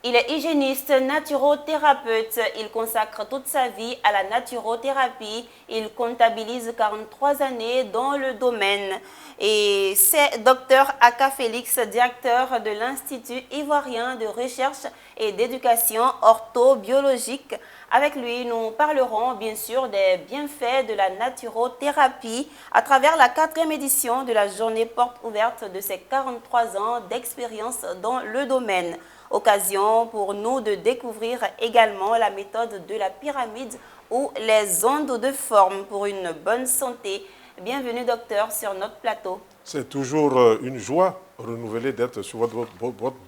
Il est hygiéniste, naturothérapeute. Il consacre toute sa vie à la naturothérapie. Il comptabilise 43 années dans le domaine. Et c'est Dr Aka Félix, directeur de l'Institut ivoirien de recherche et d'éducation orthobiologique. Avec lui, nous parlerons bien sûr des bienfaits de la naturothérapie à travers la 4e édition de la journée porte ouverte de ses 43 ans d'expérience dans le domaine. Occasion pour nous de découvrir également la méthode de la pyramide ou les ondes de forme pour une bonne santé. Bienvenue docteur sur notre plateau. C'est toujours une joie renouvelée d'être sur votre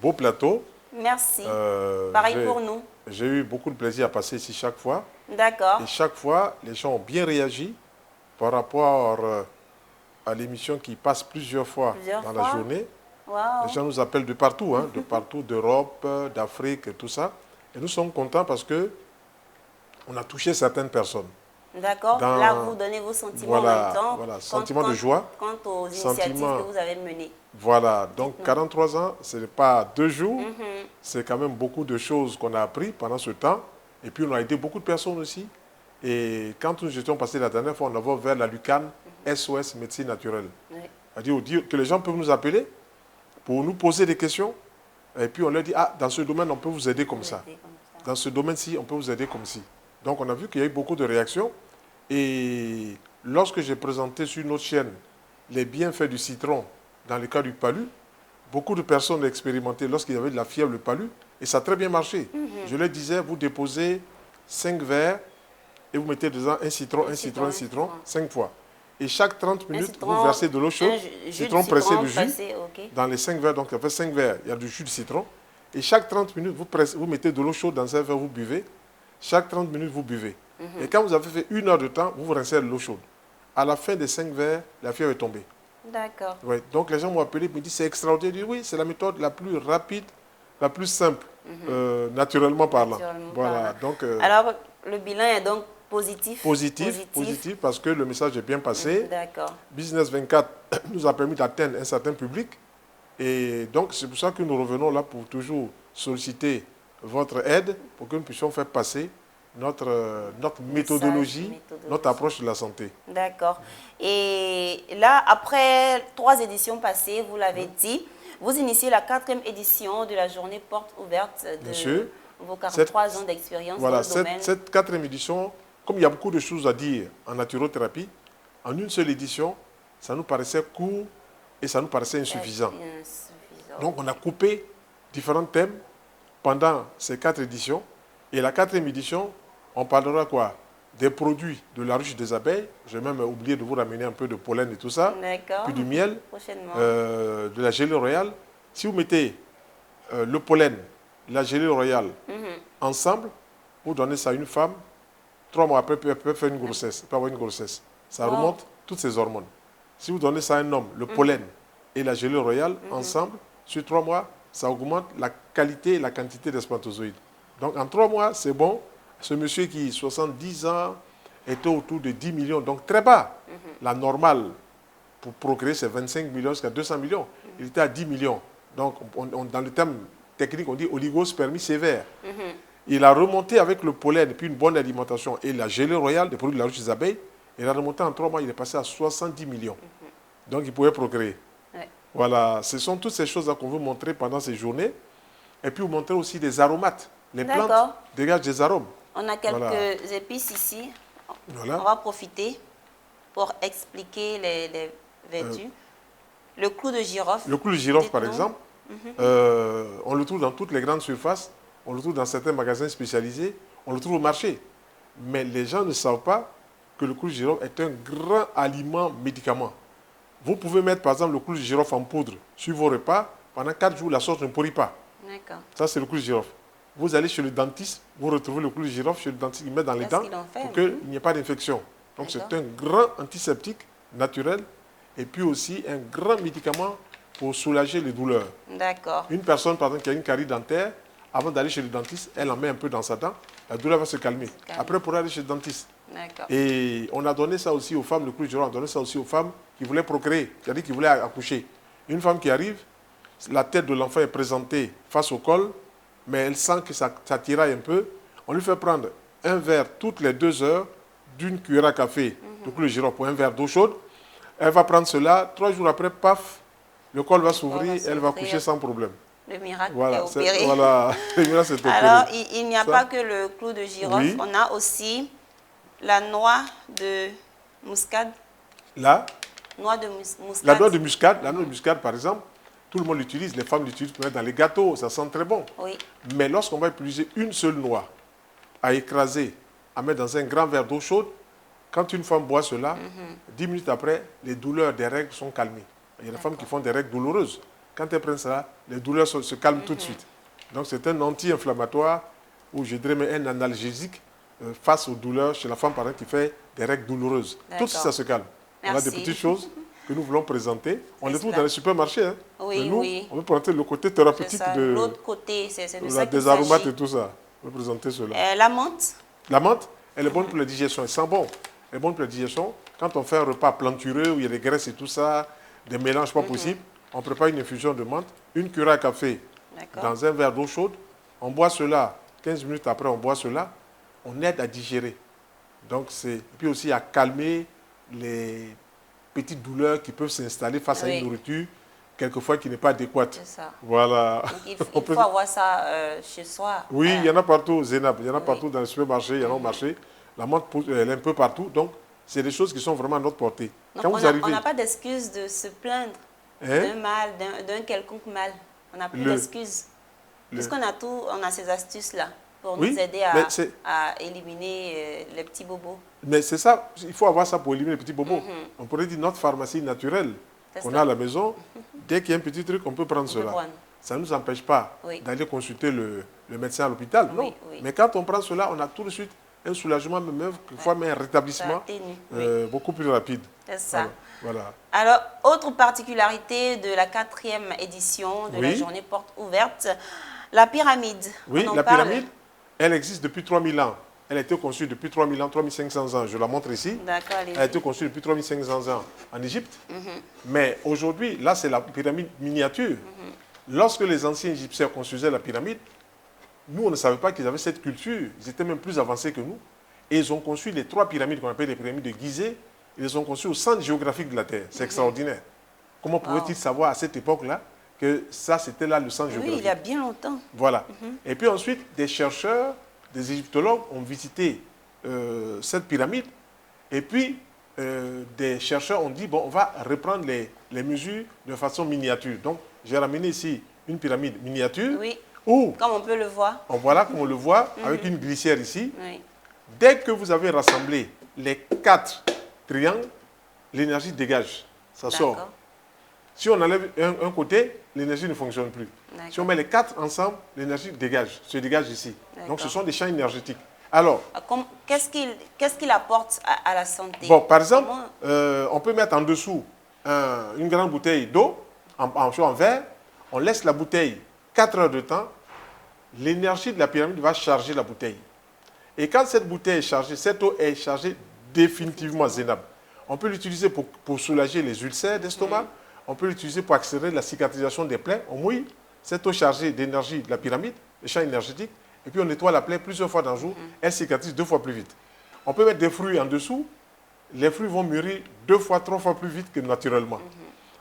beau plateau. Merci. Pareil pour nous. J'ai eu beaucoup de plaisir à passer ici chaque fois. D'accord. Et chaque fois, les gens ont bien réagi par rapport à l'émission qui passe plusieurs fois dans la journée. Wow. Les gens nous appellent de partout, de partout, d'Europe, d'Afrique et tout ça. Et nous sommes contents parce que on a touché certaines personnes. D'accord. Là, vous donnez vos sentiments en même temps. Voilà, sentiment de joie. Quant aux initiatives que vous avez menées. Voilà, donc 43 ans, ce n'est pas 2 jours. C'est quand même beaucoup de choses qu'on a appris pendant ce temps. Et puis, on a aidé beaucoup de personnes aussi. Et quand nous étions passés la dernière fois, on avait vers la Lucan SOS Médecine Naturelle. Oui. C'est-à-dire que les gens peuvent nous appeler pour nous poser des questions. Et puis, on leur dit, dans ce domaine, on peut vous aider comme ça. Dans ce domaine-ci, on peut vous aider comme ci. Donc, on a vu qu'il y a eu beaucoup de réactions. Et lorsque j'ai présenté sur notre chaîne les bienfaits du citron dans le cas du palu, beaucoup de personnes ont expérimenté lorsqu'il y avait de la fièvre, le palu, et ça a très bien marché. Je leur disais, vous déposez 5 verres et vous mettez dedans un citron, 5 fois. Et chaque 30 minutes, vous versez de l'eau chaude, citron pressé, de jus, dans les 5 verres. Donc, ça fait 5 verres, il y a du jus de citron. Et chaque 30 minutes, vous mettez de l'eau chaude dans un verre, vous buvez. Chaque 30 minutes, vous buvez. Et quand vous avez fait 1 heure de temps, vous rincez l'eau chaude. À la fin des 5 verres, la fièvre est tombée. D'accord. Ouais. Donc, les gens m'ont appelé, me disent, c'est extraordinaire. Je dis, oui, c'est la méthode la plus rapide, la plus simple, naturellement parlant. Voilà. Donc, alors, le bilan est donc positif. Positif, parce que le message est bien passé. D'accord. Business 24 nous a permis d'atteindre un certain public. Et donc, c'est pour ça que nous revenons là pour toujours solliciter votre aide pour que nous puissions faire passer notre méthodologie, notre approche de la santé. D'accord. Et là, après 3 éditions passées, vous l'avez dit, vous initiez la 4e édition de la journée porte ouverte de vos 43 ans d'expérience dans le domaine. Cette 4e édition, comme il y a beaucoup de choses à dire en naturothérapie, en une seule édition, ça nous paraissait court et ça nous paraissait insuffisant. Donc, on a coupé différents thèmes pendant ces 4 éditions. Et la 4e édition, on parlera quoi? Des produits de la ruche des abeilles. J'ai même oublié de vous ramener un peu de pollen et tout ça. Puis du miel, de la gelée royale. Si vous mettez le pollen, la gelée royale ensemble, vous donnez ça à une femme, 3 mois après, elle peut faire une grossesse, elle peut avoir une grossesse. Ça remonte toutes ces hormones. Si vous donnez ça à un homme, le pollen et la gelée royale ensemble, sur 3 mois, ça augmente la qualité et la quantité des spermatozoïdes. Donc en 3 mois, c'est bon. Ce monsieur qui, 70 ans, était autour de 10 millions, donc très bas. La normale pour procréer, c'est 25 millions jusqu'à 200 millions. Il était à 10 millions. Donc dans le terme technique, on dit oligospermie sévère. Il a remonté avec le pollen et puis une bonne alimentation et la gelée royale, des produits de la ruche des abeilles. Il a remonté en 3 mois, il est passé à 70 millions. Donc il pouvait procréer. Voilà, ce sont toutes ces choses-là qu'on veut montrer pendant ces journées. Et puis vous montrer aussi des aromates. Les plantes dégagent des arômes. On a quelques épices ici. On va profiter pour expliquer les vertus. Le clou de girofle. Le clou de girofle, par exemple, on le trouve dans toutes les grandes surfaces, on le trouve dans certains magasins spécialisés, on le trouve au marché. Mais les gens ne savent pas que le clou de girofle est un grand aliment médicament. Vous pouvez mettre, par exemple, le clou de girofle en poudre sur vos repas. Pendant 4 jours, la sauce ne pourrit pas. Ça, c'est le clou de girofle. Vous allez chez le dentiste, vous retrouvez le clou de girofle chez le dentiste, il met dans les dents pour qu'il n'y ait pas d'infection. Donc c'est un grand antiseptique naturel et puis aussi un grand médicament pour soulager les douleurs. D'accord. Une personne, par exemple, qui a une carie dentaire, avant d'aller chez le dentiste, elle en met un peu dans sa dent, la douleur va se calmer. Après, pour aller chez le dentiste. Et on a donné ça aussi aux femmes, le clou de girofle, on a donné ça aussi aux femmes qui voulaient procréer, c'est-à-dire qui voulaient accoucher. Une femme qui arrive, la tête de l'enfant est présentée face au col, mais elle sent que ça tiraille un peu. On lui fait prendre un verre toutes les 2 heures d'une cuillère à café de clou de girofle pour un verre d'eau chaude. Elle va prendre cela, 3 jours après, paf, le col va s'ouvrir, elle va coucher sans problème. Le miracle Voilà, est opéré. voilà, le miracle s'est opéré. Alors, il n'y a pas que le clou de girofle, oui. On a aussi la noix de muscade. La noix de muscade. La noix de muscade, la noix de muscade, par exemple, tout le monde l'utilise, les femmes l'utilisent pour mettre dans les gâteaux, ça sent très bon. Oui. Mais lorsqu'on va utiliser une seule noix à écraser, à mettre dans un grand verre d'eau chaude, quand une femme boit cela, 10 minutes après, les douleurs des règles sont calmées. Il y a des femmes qui font des règles douloureuses. Quand elles prennent cela, les douleurs se calment tout de suite. Donc c'est un anti-inflammatoire ou je dirais même un analgésique face aux douleurs chez la femme par exemple qui fait des règles douloureuses. Tout ça se calme. Merci. On a des petites choses que nous voulons présenter. On les trouve dans les supermarchés. Hein. Oui, mais nous, oui. on veut présenter le côté thérapeutique de l'autre côté, c'est de ça des aromates et tout ça. On veut présenter cela. La menthe. La menthe, elle est bonne pour la digestion. Elle sent bon. Elle est bonne pour la digestion. Quand on fait un repas plantureux où il y a des graisses et tout ça, des mélanges pas possibles, on prépare une infusion de menthe, une cuillère à café dans un verre d'eau chaude. On boit cela, 15 minutes après, on boit cela. On aide à digérer. Donc, et puis aussi à calmer les petites douleurs qui peuvent s'installer face à une nourriture, quelquefois qui n'est pas adéquate. C'est ça. Voilà. Donc, il faut avoir ça chez soi. Oui, il y en a partout, Zénab. Il y en a partout dans les supermarchés, il y en a au marché. La menthe, elle est un peu partout. Donc, c'est des choses qui sont vraiment à notre portée. Donc, on n'a pas d'excuse de se plaindre d'un mal, d'un quelconque mal. On n'a plus d'excuses. Puisqu'on a tout, on a ces astuces-là pour nous aider à éliminer les petits bobos. Mais c'est ça, il faut avoir ça pour éliminer les petits bobos. On pourrait dire notre pharmacie naturelle qu'on a à la maison, dès qu'il y a un petit truc, on peut prendre cela. Ça ne nous empêche pas d'aller consulter le médecin à l'hôpital, non. Mais quand on prend cela, on a tout de suite un soulagement, même parfois un rétablissement beaucoup plus rapide. C'est ça. Voilà. Alors, autre particularité de la 4e édition de la journée porte ouverte, la pyramide. Oui, la pyramide, elle existe depuis 3000 ans. Elle a été conçue depuis 3000 ans, 3500 ans. Je la montre ici. D'accord, elle a été conçue depuis 3500 ans en Égypte. Mais aujourd'hui, là, c'est la pyramide miniature. Lorsque les anciens Égyptiens construisaient la pyramide, nous, on ne savait pas qu'ils avaient cette culture. Ils étaient même plus avancés que nous. Et ils ont conçu les 3 pyramides qu'on appelle les pyramides de Gizeh. Ils les ont conçues au centre géographique de la Terre. C'est extraordinaire. Comment pouvaient-ils savoir à cette époque-là que ça, c'était là le centre géographique? Oui, il y a bien longtemps. Voilà. Et puis ensuite, des chercheurs, des égyptologues ont visité cette pyramide. Et puis, des chercheurs ont dit, bon, on va reprendre les mesures de façon miniature. Donc, j'ai ramené ici une pyramide miniature. Oui. Où, comme on peut le voir. Voilà, comme on le voit, avec une glissière ici. Dès que vous avez rassemblé les 4 triangles, l'énergie dégage. Ça sort. Si on enlève un côté, l'énergie ne fonctionne plus. Si on met les 4 ensemble, l'énergie se dégage ici. Donc, ce sont des champs énergétiques. Alors, qu'est-ce qu'il apporte à la santé? Bon, par exemple, on peut mettre en dessous une grande bouteille d'eau en verre. On laisse la bouteille 4 heures de temps. L'énergie de la pyramide va charger la bouteille. Et quand cette bouteille est chargée, cette eau est chargée définitivement Zénab. On peut l'utiliser pour soulager les ulcères d'estomac. On peut l'utiliser pour accélérer la cicatrisation des plaies. On mouille cette eau chargée d'énergie de la pyramide, les champs énergétiques, et puis on nettoie la plaie plusieurs fois dans le jour. Elle cicatrise 2 fois plus vite. On peut mettre des fruits en dessous. Les fruits vont mûrir 2 fois, 3 fois plus vite que naturellement.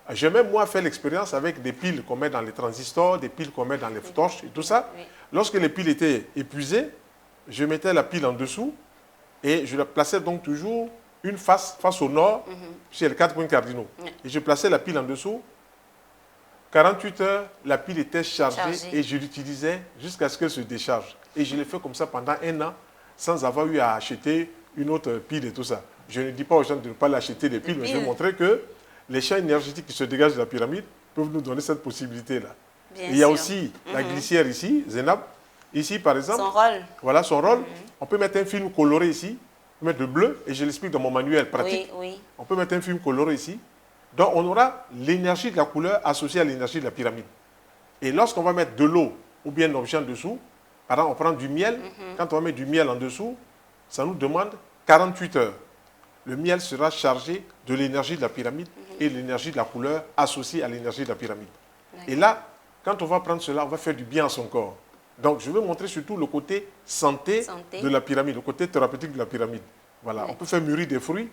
J'ai même moi fait l'expérience avec des piles qu'on met dans les transistors, des piles qu'on met dans les torches et tout ça. Lorsque les piles étaient épuisées, je mettais la pile en dessous et je la plaçais donc toujours une face au nord, sur les 4 points cardinaux. Et je plaçais la pile en dessous. 48 heures, la pile était chargée. Et je l'utilisais jusqu'à ce qu'elle se décharge. Et je l'ai fait comme ça pendant 1 an sans avoir eu à acheter une autre pile et tout ça. Je ne dis pas aux gens de ne pas l'acheter des piles, mais je vais montrer que les champs énergétiques qui se dégagent de la pyramide peuvent nous donner cette possibilité-là. Il y a aussi la glissière ici, Zénab. Ici, par exemple, son rôle. Voilà son rôle. On peut mettre un film coloré ici, on peut mettre de bleu, et je l'explique dans mon manuel pratique. On peut mettre un film coloré ici. Donc, on aura l'énergie de la couleur associée à l'énergie de la pyramide. Et lorsqu'on va mettre de l'eau ou bien un objet en dessous, par exemple, on prend du miel. Quand on va mettre du miel en dessous, ça nous demande 48 heures. Le miel sera chargé de l'énergie de la pyramide et l'énergie de la couleur associée à l'énergie de la pyramide. Et là, quand on va prendre cela, on va faire du bien à son corps. Donc, je veux montrer surtout le côté santé, de la pyramide, le côté thérapeutique de la pyramide. Voilà, on peut faire mûrir des fruits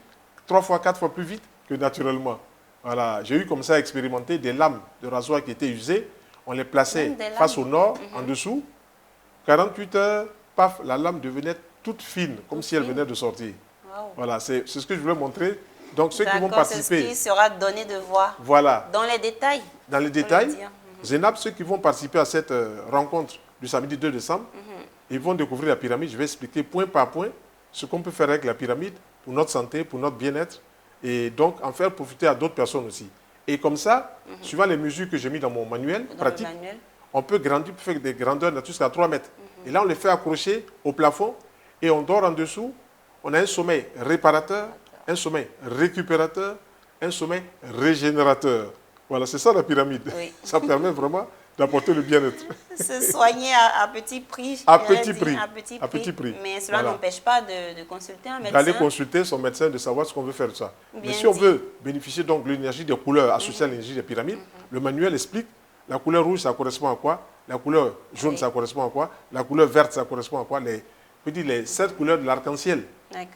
3 fois, 4 fois plus vite que naturellement. Voilà, j'ai eu comme ça à expérimenter des lames de rasoir qui étaient usées. On les plaçait face au nord, en dessous. 48 heures, paf, la lame devenait toute fine, comme si elle venait de sortir. Wow. Voilà, c'est ce que je voulais montrer. Donc, ceux qui vont participer... c'est ce qui sera donné de voir. Voilà. Dans les détails. Dans les détails, Zénab, ceux qui vont participer à cette rencontre du samedi 2 décembre, ils vont découvrir la pyramide. Je vais expliquer point par point ce qu'on peut faire avec la pyramide pour notre santé, pour notre bien-être, et donc en faire profiter à d'autres personnes aussi. Et comme ça, suivant les mesures que j'ai mis dans mon manuel pratique, on peut grandir, pour faire des grandeurs jusqu'à 3 mètres. Et là, on les fait accrocher au plafond et on dort en dessous. On a un sommeil réparateur, un sommeil récupérateur, un sommeil régénérateur. Voilà, c'est ça la pyramide. Oui. Ça permet vraiment d'apporter le bien-être. Se soigner à petit prix. À petit prix. À petit prix. Mais cela n'empêche pas de consulter un médecin. D'aller consulter son médecin, de savoir ce qu'on veut faire de ça. Mais si on veut bénéficier donc de l'énergie des couleurs associées à l'énergie des pyramides, le manuel explique la couleur rouge, ça correspond à quoi? La couleur jaune, ça correspond à quoi? La couleur verte, ça correspond à quoi? Les 7 couleurs de l'arc-en-ciel.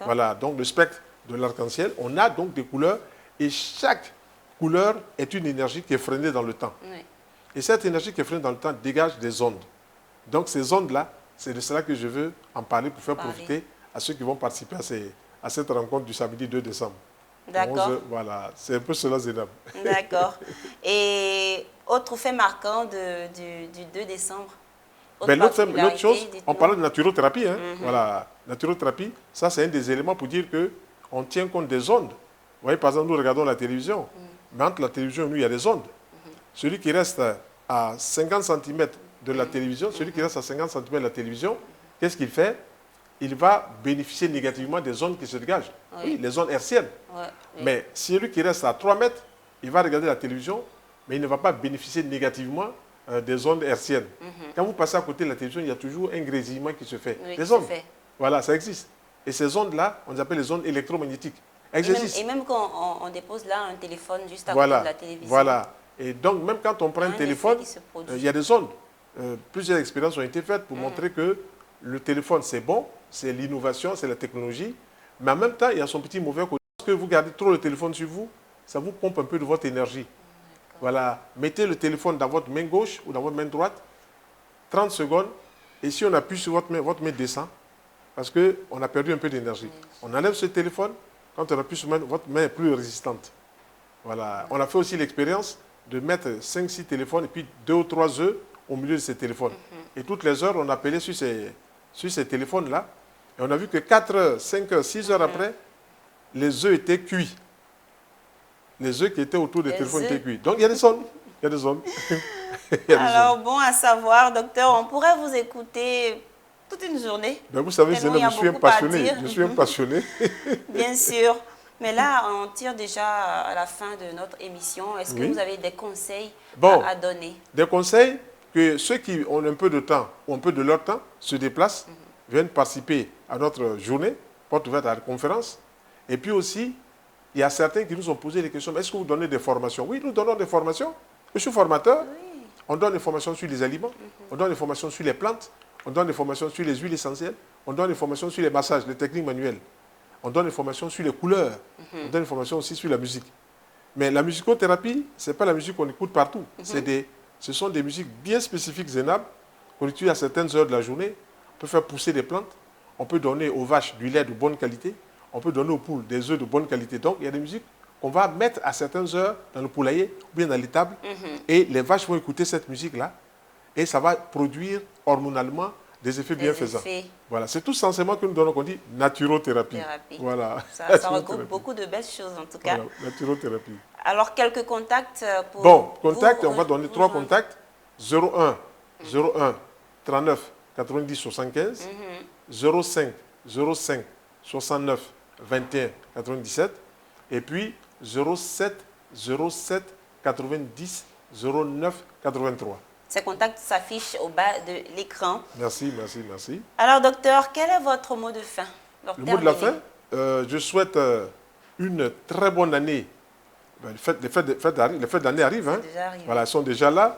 Voilà, donc le spectre de l'arc-en-ciel. On a donc des couleurs et chaque couleur est une énergie qui est freinée dans le temps. Oui. Et cette énergie qui est freinée dans le temps dégage des ondes. Donc ces ondes-là, c'est de cela que je veux en parler pour faire profiter à ceux qui vont participer à cette rencontre du samedi 2 décembre. D'accord. Voilà, c'est un peu cela, Zénab. D'accord. Et autre fait marquant du 2 décembre? L'autre chose, on parlait de naturothérapie. Hein? Voilà, naturothérapie, ça c'est un des éléments pour dire qu'on tient compte des ondes. Vous voyez, par exemple, nous regardons la télévision. Mais entre la télévision et nous, il y a des ondes. Celui qui reste à 50 cm de la télévision, celui qui reste à 50 cm de la télévision, qu'est-ce qu'il fait? Il va bénéficier négativement des ondes qui se dégagent. Oui, les ondes hertziennes. Mais celui qui reste à 3 mètres, il va regarder la télévision, mais il ne va pas bénéficier négativement des ondes hertziennes. Quand vous passez à côté de la télévision, il y a toujours un grésillement qui se fait. Les ondes. Voilà, ça existe. Et ces ondes-là, on les appelle les ondes électromagnétiques. Et même quand on dépose là un téléphone juste à côté de la télévision. Voilà. Et donc, même quand on prend un téléphone, il y a des ondes. Plusieurs expériences ont été faites pour montrer que le téléphone, c'est bon, c'est l'innovation, c'est la technologie. Mais en même temps, il y a son petit mauvais côté. Parce que vous gardez trop le téléphone sur vous, ça vous pompe un peu de votre énergie. Voilà. Mettez le téléphone dans votre main gauche ou dans votre main droite, 30 secondes. Et si on appuie sur votre main descend, parce qu'on a perdu un peu d'énergie. On enlève ce téléphone. Quand on appuie sur votre main est plus résistante. Voilà. On a fait aussi l'expérience de mettre 5-6 téléphones et puis 2 ou 3 œufs au milieu de ces téléphones. Et toutes les heures, on appelait sur ces téléphones-là. Et on a vu que 4 heures, 5 heures, 6 heures après, les œufs étaient cuits. Les œufs qui étaient autour des téléphones étaient cuits. Donc, il y a des ondes. Il y a des ondes. Alors, bon à savoir, docteur, on pourrait vous écouter toute une journée. Ben vous savez, je suis un passionné. Je suis un passionné. Bien sûr. Mais là, on tire déjà à la fin de notre émission. Est-ce que vous avez des conseils à donner? Des conseils que ceux qui ont un peu de temps ou un peu de leur temps se déplacent, viennent participer à notre journée, porte ouverte à la conférence. Et puis aussi, il y a certains qui nous ont posé des questions. Est-ce que vous donnez des formations? Oui, nous donnons des formations. Je suis formateur. Oui. On donne des formations sur les aliments. On donne des formations sur les plantes. On donne des formations sur les huiles essentielles. On donne des formations sur les massages, les techniques manuelles. On donne des formations sur les couleurs. On donne des formations aussi sur la musique. Mais la musicothérapie, ce n'est pas la musique qu'on écoute partout. Ce sont des musiques bien spécifiques, Zénab, qu'on utilise à certaines heures de la journée. On peut faire pousser des plantes. On peut donner aux vaches du lait de bonne qualité. On peut donner aux poules des œufs de bonne qualité. Donc, il y a des musiques qu'on va mettre à certaines heures dans le poulailler ou bien dans l'étable. Et les vaches vont écouter cette musique-là. Et ça va produire hormonalement des effets bienfaisants. Voilà, c'est tout sensiblement que nous donnons, qu'on dit naturothérapie. Voilà. Ça regroupe beaucoup de belles choses en tout cas. Voilà, naturothérapie. Alors, quelques contacts pour on va donner 3 contacts. 01 39 90 75, 05 69 21 97 et puis 07 90 09 83. Ces contacts s'affichent au bas de l'écran. Merci. Alors, docteur, quel est votre mot de fin? Le mot de la fin, je souhaite une très bonne année Ben, les fêtes d'année arrivent. Hein. Voilà, elles sont déjà là.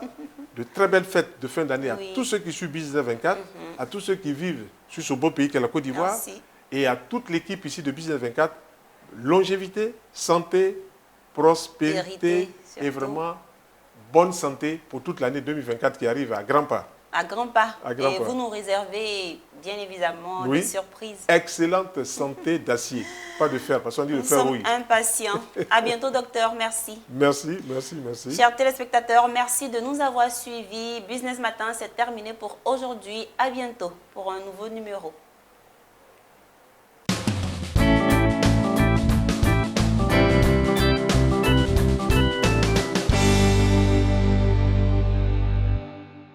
De très belles fêtes de fin d'année à tous ceux qui suivent Business 24, à tous ceux qui vivent sur ce beau pays qu'est la Côte d'Ivoire, et à toute l'équipe ici de Business 24. Longévité, santé, prospérité et vraiment bonne santé pour toute l'année 2024 qui arrive à grands pas. À grands pas. Et vous nous réservez bien évidemment des surprises. Excellente santé d'acier, pas de fer, parce qu'on dit le fer rouille. Nous sommes impatients. À bientôt, docteur. Merci. Merci. Chers téléspectateurs, merci de nous avoir suivis. Business Matin, c'est terminé pour aujourd'hui. À bientôt pour un nouveau numéro.